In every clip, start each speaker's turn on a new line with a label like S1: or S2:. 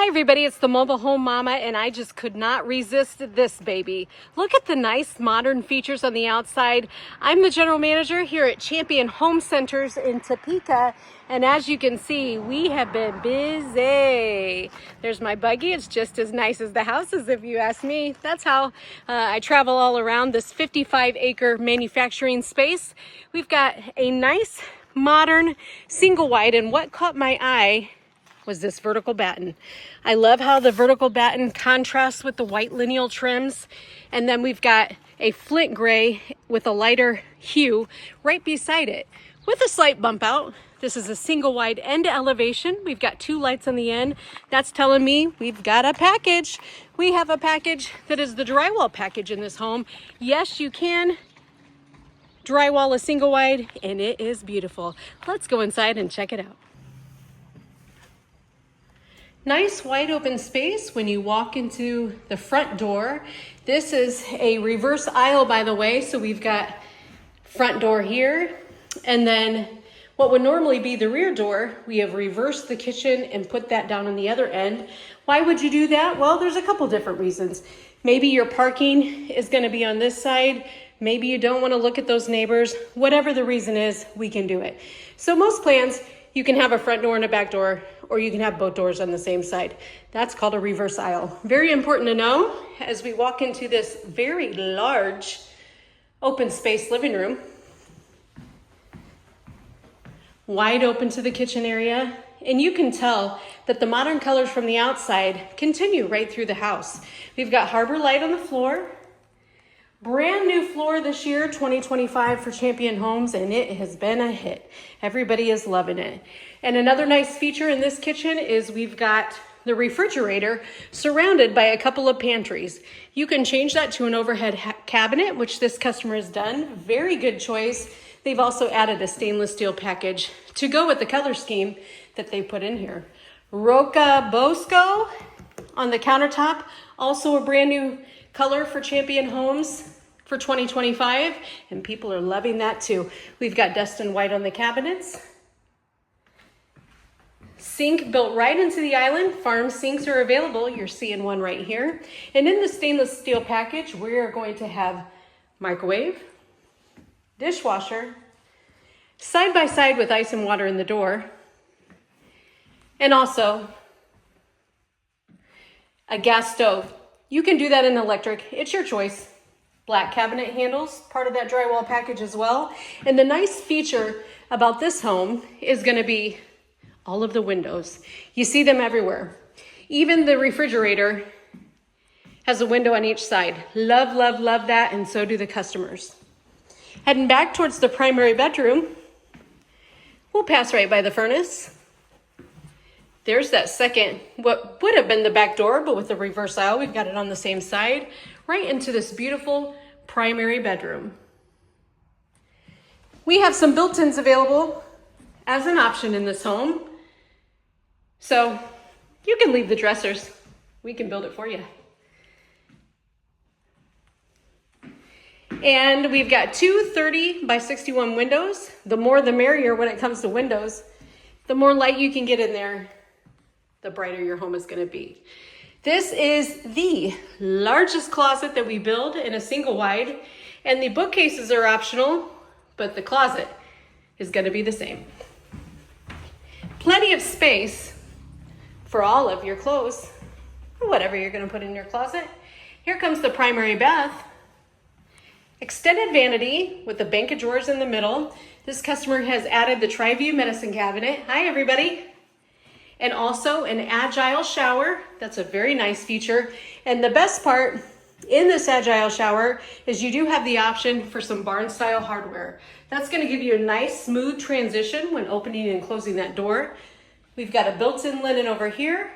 S1: Hi everybody, it's the Mobile Home Mama, and I just could not resist this baby. Look at the nice modern features on the outside. I'm the general manager here at Champion Home Centers in Topeka, and as you can see, we have been busy. There's my buggy. It's just as nice as the houses, if you ask me. That's how I travel all around this 55-acre manufacturing space. We've got a nice modern single wide, and what caught my eye was this vertical batten. I love how the vertical batten contrasts with the white lineal trims. And then we've got a flint gray with a lighter hue right beside it with a slight bump out. This is a single wide end elevation. We've got two lights on the end. That's telling me we've got a package. We have a package that is the drywall package in this home. Yes, you can drywall a single wide, and it is beautiful. Let's go inside and check it out. Nice wide open space when you walk into the front door. This is a reverse aisle, by the way, so we've got front door here, and then what would normally be the rear door, we have reversed the kitchen and put that down on the other end. Why would you do that? Well, there's a couple different reasons. Maybe your parking is going to be on this side. Maybe you don't want to look at those neighbors. Whatever the reason is, we can do it. So most plans, you can have a front door and a back door, or you can have both doors on the same side. That's called a reverse aisle. Very important to know as we walk into this very large open space living room. Wide open to the kitchen area. And you can tell that the modern colors from the outside continue right through the house. We've got Harbor Light on the floor. Brand new floor this year, 2025 for Champion Homes, and it has been a hit. Everybody is loving it. And another nice feature in this kitchen is we've got the refrigerator surrounded by a couple of pantries. You can change that to an overhead cabinet, which this customer has done. Very good choice. They've also added a stainless steel package to go with the color scheme that they put in here. Roa Bosco on the countertop, also a brand new color for Champion Homes for 2025, and people are loving that too. We've got Dustin White on the cabinets. Sink built right into the island. Farm sinks are available. You're seeing one right here. And in the stainless steel package, we are going to have microwave, dishwasher, side by side with ice and water in the door, and also a gas stove. You can do that in electric. It's your choice. Black cabinet handles, part of that drywall package as well. And the nice feature about this home is going to be all of the windows. You see them everywhere. Even the refrigerator has a window on each side. Love, love, love that, and so do the customers. Heading back towards the primary bedroom, we'll pass right by the furnace. There's that second, what would have been the back door, but with the reverse aisle, we've got it on the same side, right into this beautiful primary bedroom. We have some built-ins available as an option in this home. So you can leave the dressers. We can build it for you. And we've got two 30 by 61 windows. The more the merrier when it comes to windows. The more light you can get in there, the brighter your home is going to be. This is the largest closet that we build in a single wide, and the bookcases are optional, but the closet is going to be the same. Plenty of space for all of your clothes, or whatever you're going to put in your closet. Here comes the primary bath. Extended vanity with a bank of drawers in the middle. This customer has added the Tri-View medicine cabinet. Hi, everybody. And also an agile shower. That's a very nice feature. And the best part in this agile shower is you do have the option for some barn style hardware. That's going to give you a nice smooth transition when opening and closing that door. We've got a built-in linen over here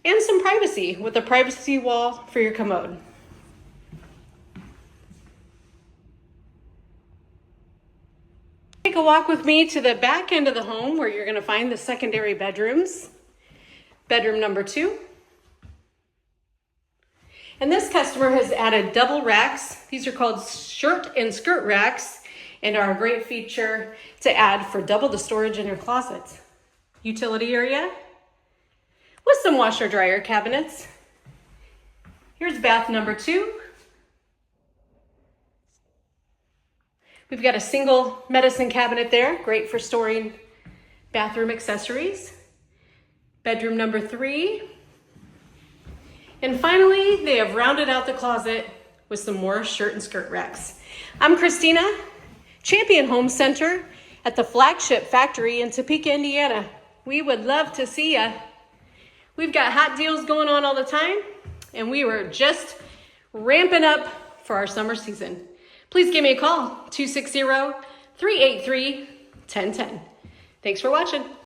S1: and some privacy with a privacy wall for your commode. Take a walk with me to the back end of the home where you're going to find the secondary bedrooms. Bedroom number 2. And this customer has added double racks. These are called shirt and skirt racks and are a great feature to add for double the storage in your closet. Utility area with some washer dryer cabinets. Here's bath number 2. We've got a single medicine cabinet there, great for storing bathroom accessories. Bedroom number 3. And finally, they have rounded out the closet with some more shirt and skirt racks. I'm Christina, Champion Home Center at the flagship factory in Topeka, Indiana. We would love to see ya. We've got hot deals going on all the time, and we were just ramping up for our summer season. Please give me a call, 260-383-1010. Thanks for watching.